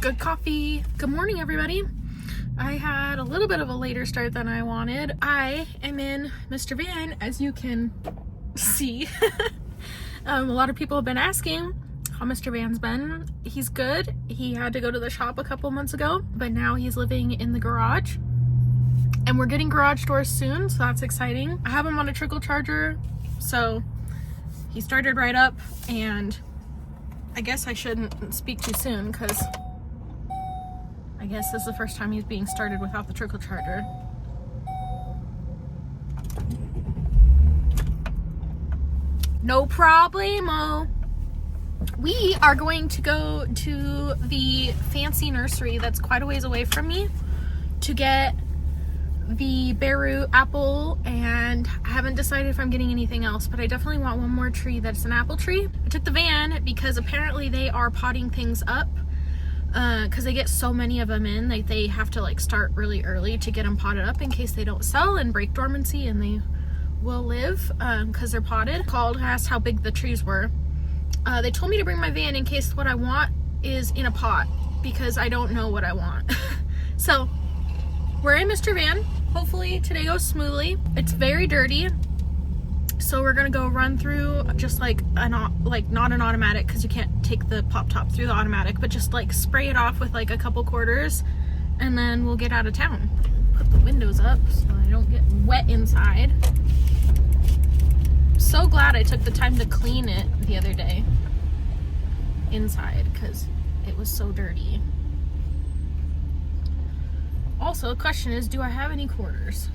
Good coffee. Good morning, everybody. I had a little bit of a later start than I wanted. I am in Mr. Van, as you can see. A lot of people have been asking how Mr. Van's been. He's good. He had to go to the shop a couple months ago, but now he's living in the garage. And we're getting garage doors soon, so that's exciting. I have him on a trickle charger, so he started right up, and I guess I shouldn't speak too soon because I guess this is the first time he's being started without the trickle charger. No problemo. We are going to go to the fancy nursery that's quite a ways away from me to get the bare root apple, and I haven't decided if I'm getting anything else, but I definitely want one more tree that's an apple tree. I took the van because apparently they are potting things up because they get so many of them in, they have to like start really early to get them potted up in case they don't sell and break dormancy, and they will live because they're potted. I asked how big the trees were. They told me to bring my van in case what I want is in a pot because I don't know what I want. So we're in Mr. Van. Hopefully today goes smoothly. It's very dirty, so we're gonna go run through just like not an automatic because you can't take the pop top through the automatic, but just like spray it off with like a couple quarters, and then we'll get out of town. Put the windows up so I don't get wet inside. So glad I took the time to clean it the other day inside because it was so dirty. Also, the question is, do I have any quarters?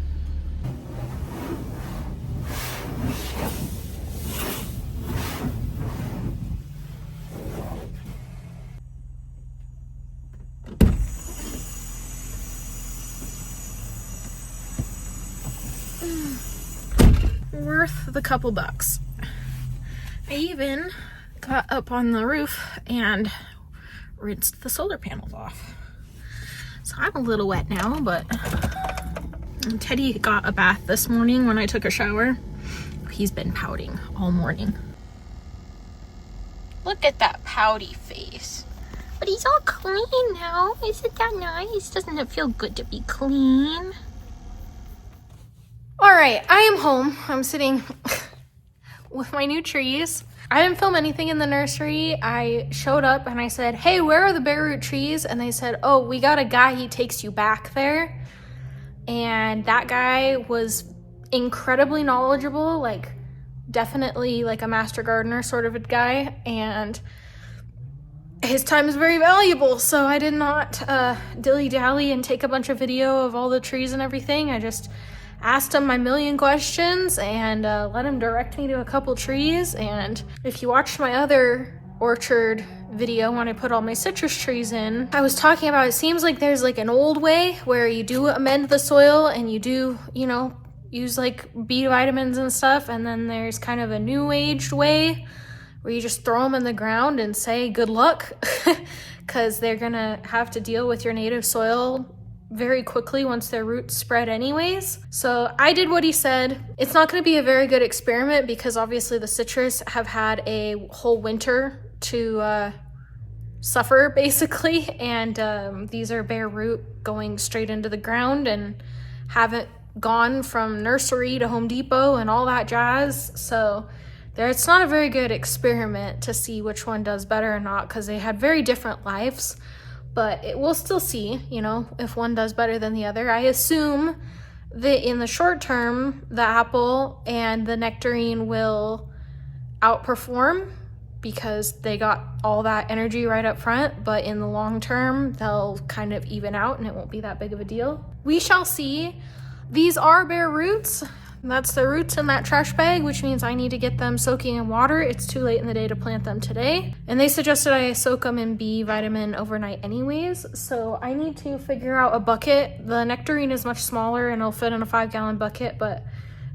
Worth the couple bucks. I even got up on the roof and rinsed the solar panels off. So I'm a little wet now, but Teddy got a bath this morning when I took a shower. He's been pouting all morning. Look at that pouty face. But he's all clean now. Isn't that nice? Doesn't it feel good to be clean? All right, I am home. I'm sitting with my new trees. I didn't film anything in the nursery. I showed up and I said, hey, where are the bare root trees? And they said, oh, we got a guy, he takes you back there. And that guy was incredibly knowledgeable, like definitely like a master gardener sort of a guy. And his time is very valuable. So I did not dilly-dally and take a bunch of video of all the trees and everything. I just asked him my million questions and let him direct me to a couple trees. And if you watched my other orchard video when I put all my citrus trees in, I was talking about, it seems like there's like an old way where you do amend the soil and you do, you know, use like B vitamins and stuff, and then there's kind of a new aged way where you just throw them in the ground and say good luck because they're gonna have to deal with your native soil very quickly once their roots spread anyways. So I did what he said. It's not going to be a very good experiment because obviously the citrus have had a whole winter to suffer basically, and these are bare root going straight into the ground and haven't gone from nursery to Home Depot and all that jazz. So it's not a very good experiment to see which one does better or not because they had very different lives. but we'll still see, you know, if one does better than the other. I assume that in the short term, the apple and the nectarine will outperform because they got all that energy right up front, but in the long term, they'll kind of even out and it won't be that big of a deal. We shall see. These are bare roots. That's the roots in that trash bag, which means I need to get them soaking in water. It's too late in the day to plant them today. And they suggested I soak them in B vitamin overnight anyways. So I need to figure out a bucket. The nectarine is much smaller and it'll fit in a 5-gallon bucket, but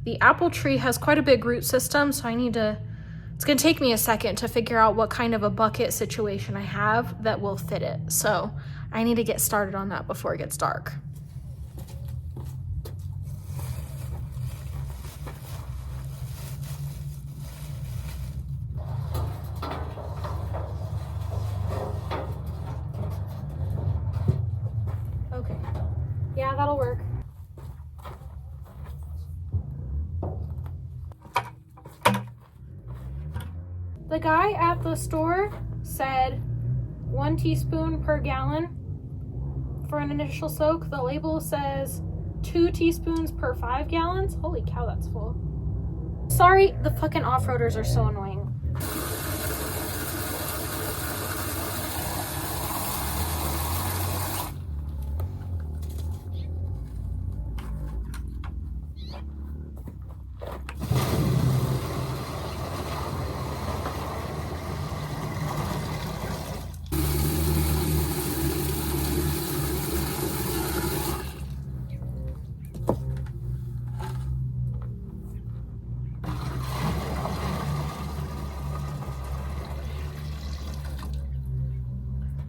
the apple tree has quite a big root system. So it's gonna take me a second to figure out what kind of a bucket situation I have that will fit it. So I need to get started on that before it gets dark. Okay, yeah, that'll work. The guy at the store said 1 teaspoon per gallon for an initial soak. The label says 2 teaspoons per 5 gallons. Holy cow, that's full. Sorry, the fucking off-roaders are so annoying.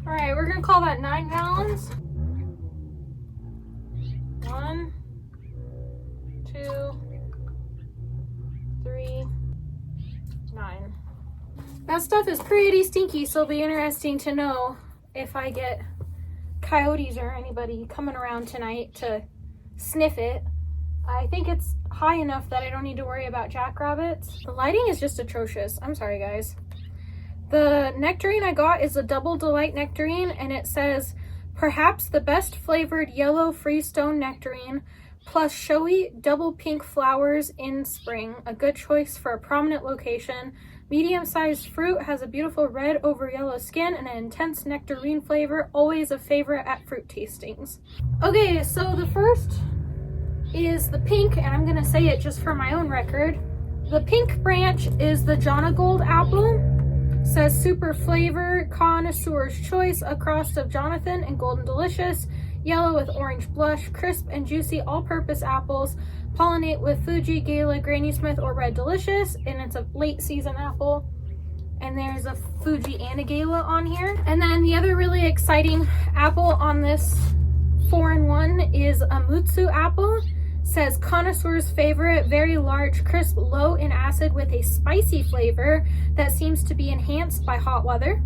Alright, we're gonna call that 9 gallons. 1, 2, 3, 9. That stuff is pretty stinky, so it'll be interesting to know if I get coyotes or anybody coming around tonight to sniff it. I think it's high enough that I don't need to worry about jackrabbits. The lighting is just atrocious. I'm sorry, guys. The nectarine I got is a Double Delight nectarine, and it says, perhaps the best flavored yellow freestone nectarine, plus showy double pink flowers in spring. A good choice for a prominent location. Medium-sized fruit, has a beautiful red over yellow skin and an intense nectarine flavor. Always a favorite at fruit tastings. Okay, so the first is the pink, and I'm gonna say it just for my own record. The pink branch is the Jonagold apple. Says super flavor, connoisseur's choice, a cross of Jonathan and Golden Delicious, yellow with orange blush, crisp and juicy all-purpose apples, pollinate with Fuji, Gala, Granny Smith, or Red Delicious, and it's a late season apple. And there's a Fuji and a Gala on here. And then the other really exciting apple on this 4-in-1 is a Mutsu apple. Says connoisseur's favorite, very large, crisp, low in acid with a spicy flavor that seems to be enhanced by hot weather.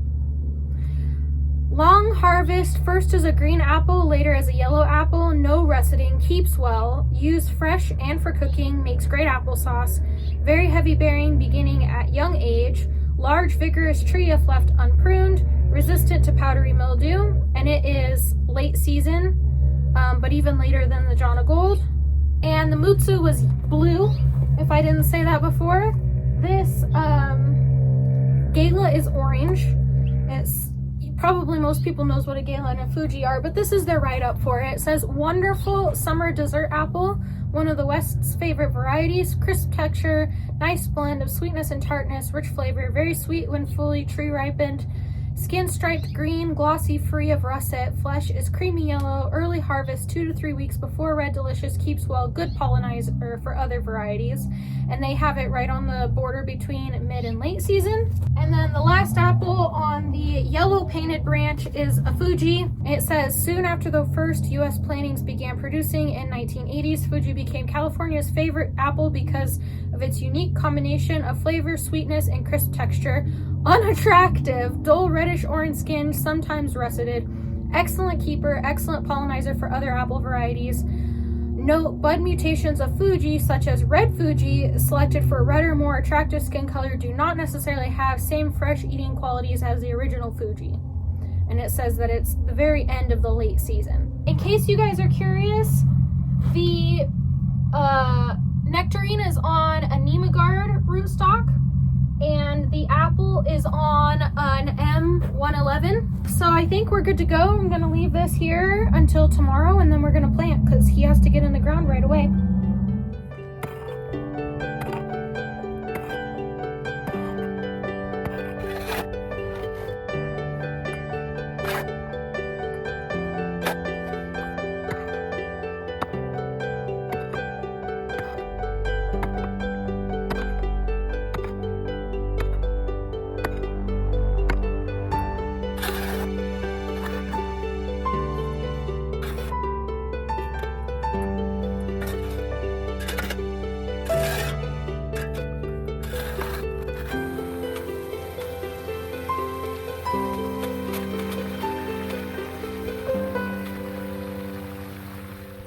Long harvest, first as a green apple, later as a yellow apple, no russeting, keeps well, used fresh and for cooking, makes great applesauce, very heavy bearing beginning at young age, large vigorous tree if left unpruned, resistant to powdery mildew, and it is late season, but even later than the Jonagold. And the Mutsu was blue, if I didn't say that before. This Gala is orange. It's probably most people knows what a Gala and a Fuji are, but this is their write-up for it. It says, wonderful summer dessert apple, one of the West's favorite varieties, crisp texture, nice blend of sweetness and tartness, rich flavor, very sweet when fully tree ripened. Skin striped green, glossy, free of russet. Flesh is creamy yellow. Early harvest 2 to 3 weeks before Red Delicious. Keeps well. Good pollinizer for other varieties. And they have it right on the border between mid and late season. And then the last apple on the yellow painted branch is a Fuji. It says, soon after the first U.S. plantings began producing in 1980s, Fuji became California's favorite apple because of its unique combination of flavor, sweetness, and crisp texture. Unattractive, dull reddish orange skin, sometimes russeted. Excellent keeper, excellent pollinizer for other apple varieties. Note, bud mutations of Fuji, such as red Fuji, selected for redder, more attractive skin color, do not necessarily have same fresh eating qualities as the original Fuji. and it says that it's the very end of the late season. In case you guys are curious, the Nectarine is on a Nemagard rootstock, and the apple is on an M111. So I think we're good to go. I'm gonna leave this here until tomorrow, and then we're gonna plant because he has to get in the ground right away.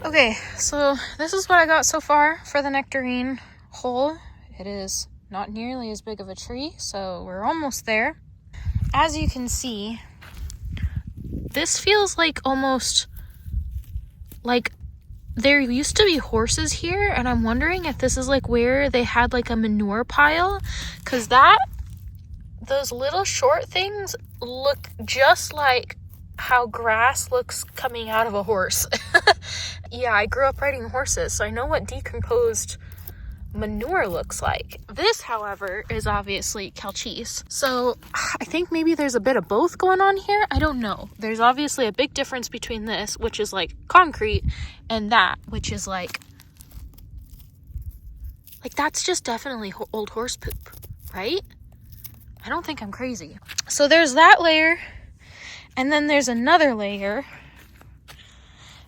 Okay, so this is what I got so far for the Nectarine hole. It is not nearly as big of a tree, so we're almost there. As you can see, this feels like almost like there used to be horses here, and I'm wondering if this is like where they had like a manure pile, because those little short things look just like how grass looks coming out of a horse. Yeah, I grew up riding horses, so I know what decomposed manure looks like. This, however, is obviously calchis. So I think maybe there's a bit of both going on here. I don't know. There's obviously a big difference between this, which is like concrete, and that, which is like that's just definitely old horse poop, right? I don't think I'm crazy. So there's that layer, and then there's another layer,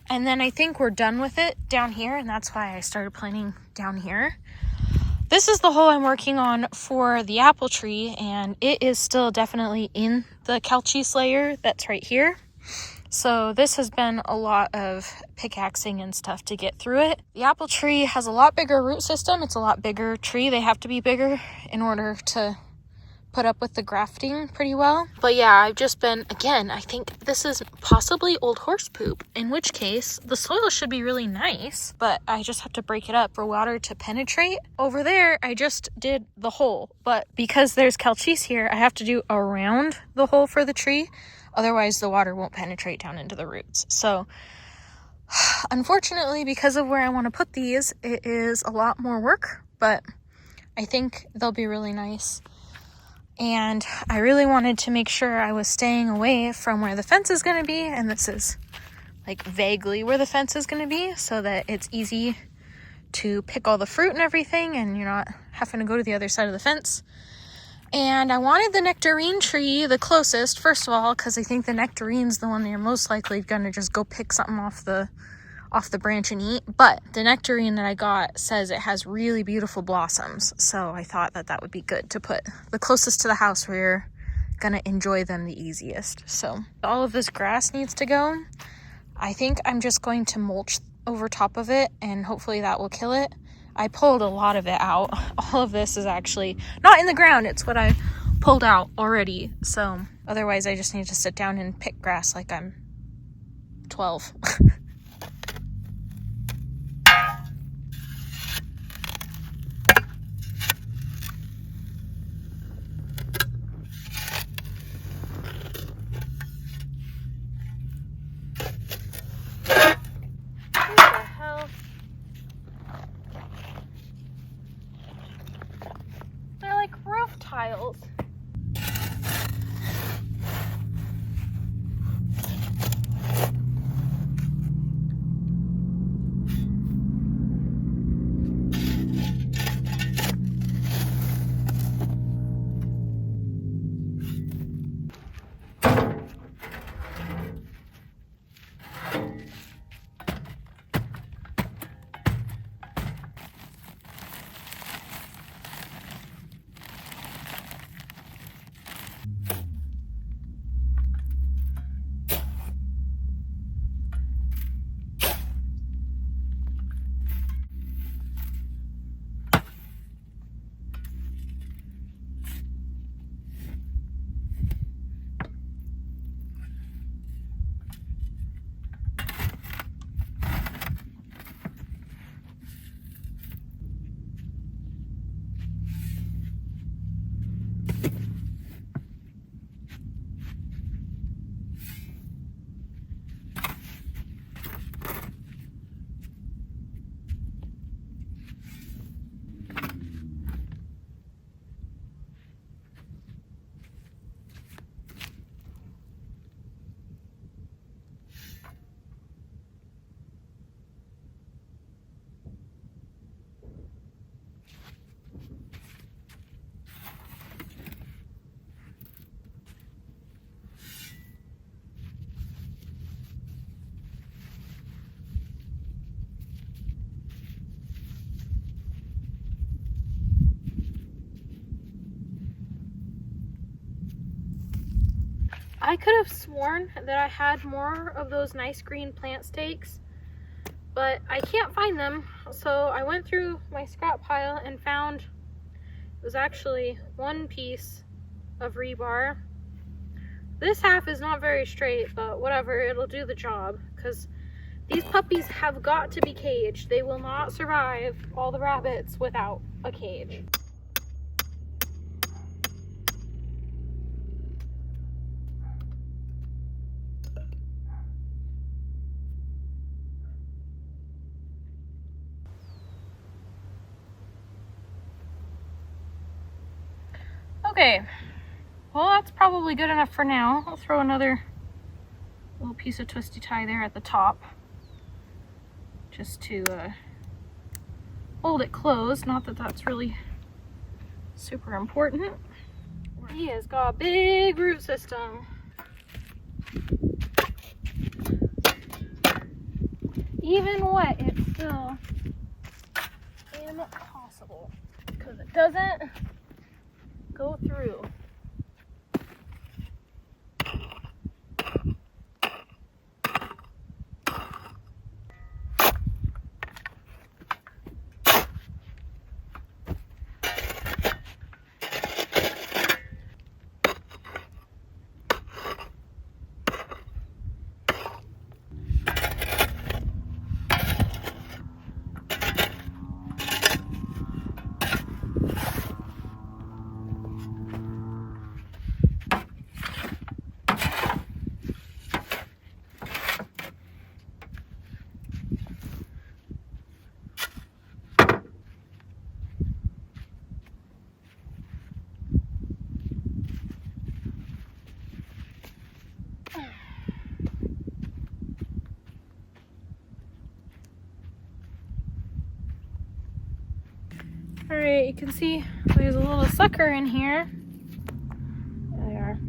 and then I think we're done with it down here, and that's why I started planting down here. This is the hole I'm working on for the apple tree, and it is still definitely in the calchis layer that's right here. So this has been a lot of pickaxing and stuff to get through it. The apple tree has a lot bigger root system. It's a lot bigger tree. They have to be bigger in order to put up with the grafting pretty well. But yeah, I've just been, again, I think this is possibly old horse poop, in which case the soil should be really nice, but I just have to break it up for water to penetrate. Over there, I just did the hole, but because there's calchis here, I have to do around the hole for the tree. Otherwise, the water won't penetrate down into the roots. So unfortunately, because of where I want to put these, it is a lot more work, but I think they'll be really nice. And I really wanted to make sure I was staying away from where the fence is going to be, and this is like vaguely where the fence is going to be, so that it's easy to pick all the fruit and everything, and you're not having to go to the other side of the fence. And I wanted the nectarine tree the closest, first of all, because I think the nectarine's the one that you're most likely going to just go pick something off the branch and eat. But the nectarine that I got says it has really beautiful blossoms, so I thought that would be good to put the closest to the house where you're gonna enjoy them the easiest. So all of this grass needs to go. I think I'm just going to mulch over top of it, and hopefully that will kill it. I pulled a lot of it out. All of this is actually not in the ground. It's what I pulled out already. So otherwise I just need to sit down and pick grass like I'm 12. Tiles. I could have sworn that I had more of those nice green plant stakes, but I can't find them. So I went through my scrap pile and found it was actually one piece of rebar. This half is not very straight, but whatever, it'll do the job, because these puppies have got to be caged. They will not survive all the rabbits without a cage. Okay, well that's probably good enough for now. I'll throw another little piece of twisty tie there at the top, just to hold it closed. Not that that's really super important. He has got a big root system. Even wet, it's still impossible because it doesn't go through. Alright, you can see there's a little sucker in here. There they are.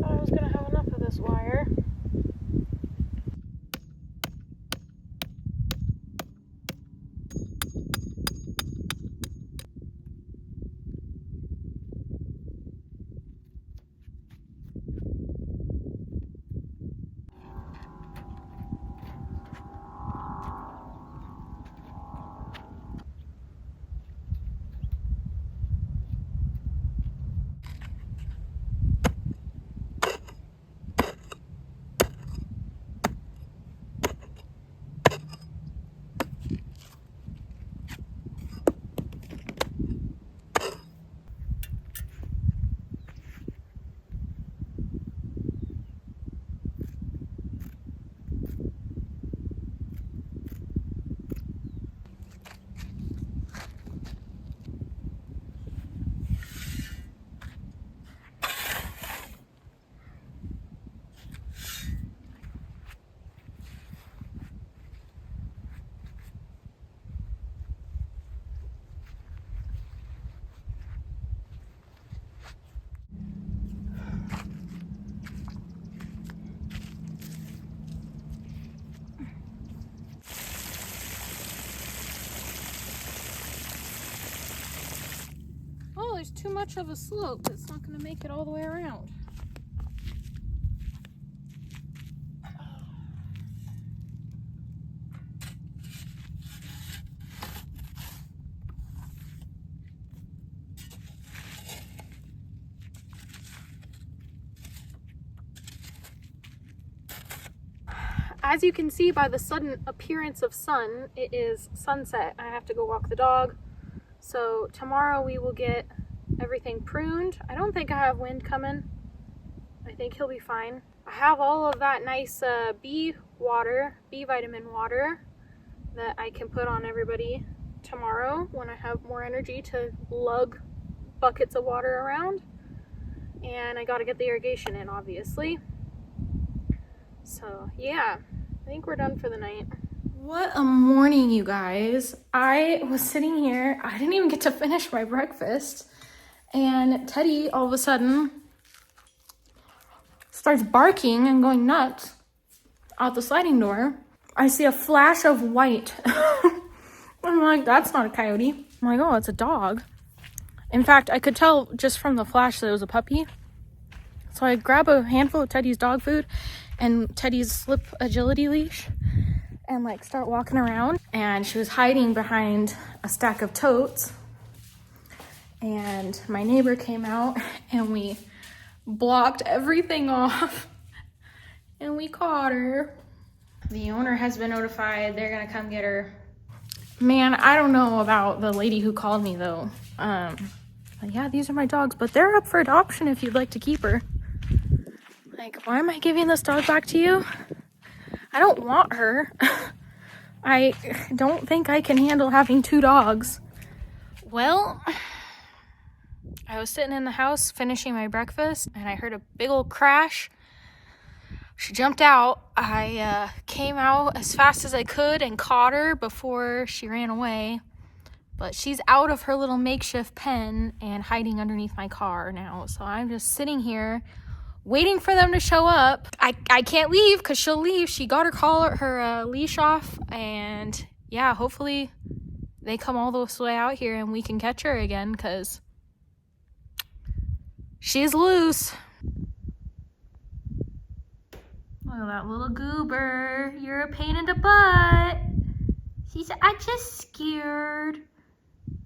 I was gonna have enough of this wire. Oh, there's too much of a slope. It's not going to make it all the way around. as you can see by the sudden appearance of sun, it is sunset. I have to go walk the dog. So tomorrow we will get everything pruned. I don't think I have wind coming. I think he'll be fine. I have all of that nice bee vitamin water that I can put on everybody tomorrow when I have more energy to lug buckets of water around. And I gotta get the irrigation in, obviously. So yeah, I think we're done for the night. What a morning, you guys. I was sitting here, I didn't even get to finish my breakfast, and Teddy all of a sudden starts barking and going nuts out the sliding door. I see a flash of white. I'm like, that's not a coyote. I'm like, oh, it's a dog. In fact, I could tell just from the flash that it was a puppy. So I grab a handful of Teddy's dog food and Teddy's slip agility leash and like start walking around. And she was hiding behind a stack of totes. And my neighbor came out and we blocked everything off and we caught her. The owner has been notified. They're gonna come get her. Man, I don't know about the lady who called me though. But yeah, these are my dogs, but they're up for adoption if you'd like to keep her. Like, why am I giving this dog back to you? I don't want her. I don't think I can handle having 2 dogs. Well, I was sitting in the house finishing my breakfast and I heard a big old crash. She jumped out. I came out as fast as I could and caught her before she ran away. But she's out of her little makeshift pen and hiding underneath my car now. So I'm just sitting here waiting for them to show up. I can't leave because she'll leave. She got her leash off. And yeah, hopefully they come all this way out here and we can catch her again because she's loose. Look at that little goober. You're a pain in the butt. She said, I'm just scared.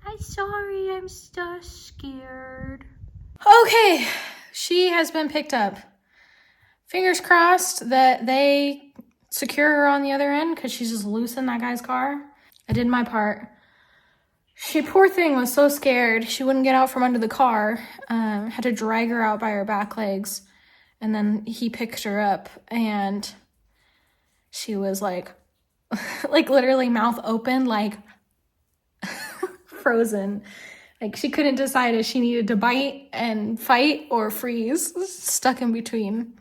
I'm sorry, I'm so scared. Okay, she has been picked up. Fingers crossed that they secure her on the other end because she's just loose in that guy's car. I did my part. She, poor thing, was so scared. She wouldn't get out from under the car. Had to drag her out by her back legs. And then he picked her up and she was like literally mouth open, like frozen. Like she couldn't decide if she needed to bite and fight or freeze, stuck in between.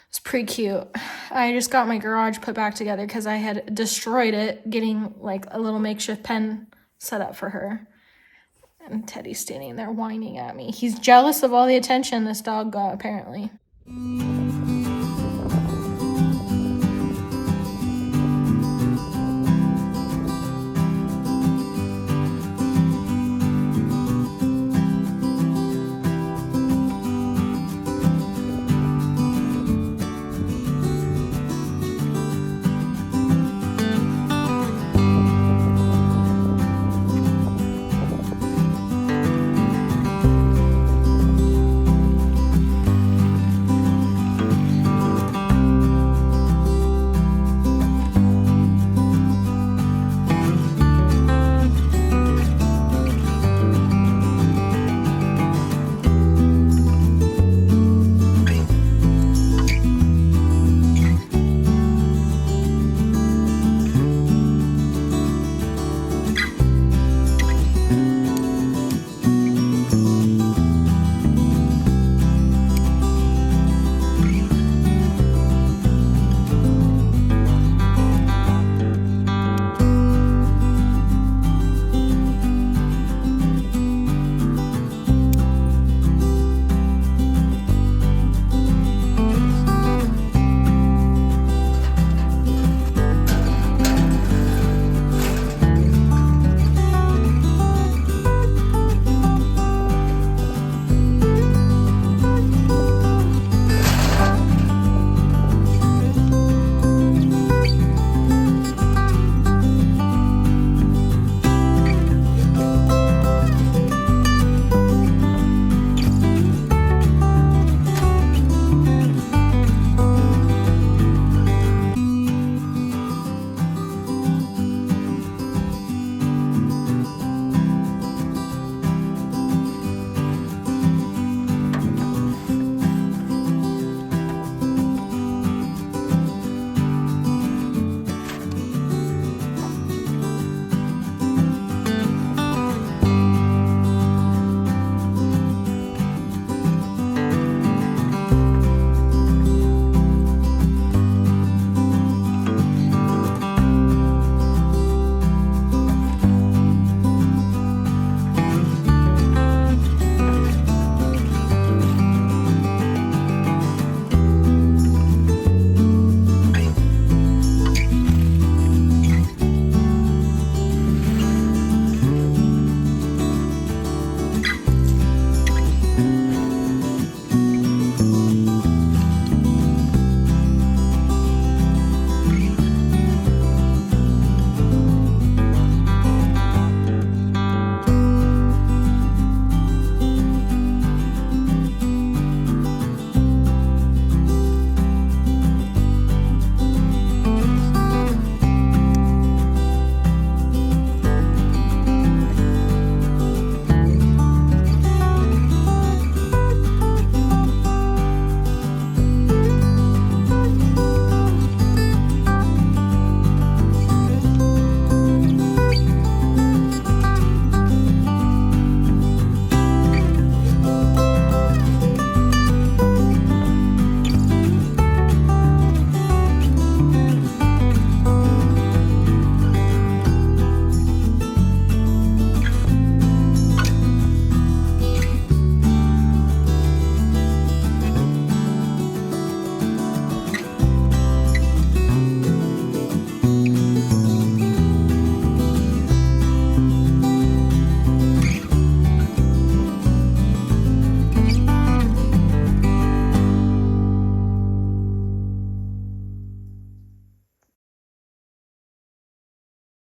It's pretty cute. I just got my garage put back together because I had destroyed it getting like a little makeshift pen set up for her. And Teddy's standing there whining at me. He's jealous of all the attention this dog got, apparently.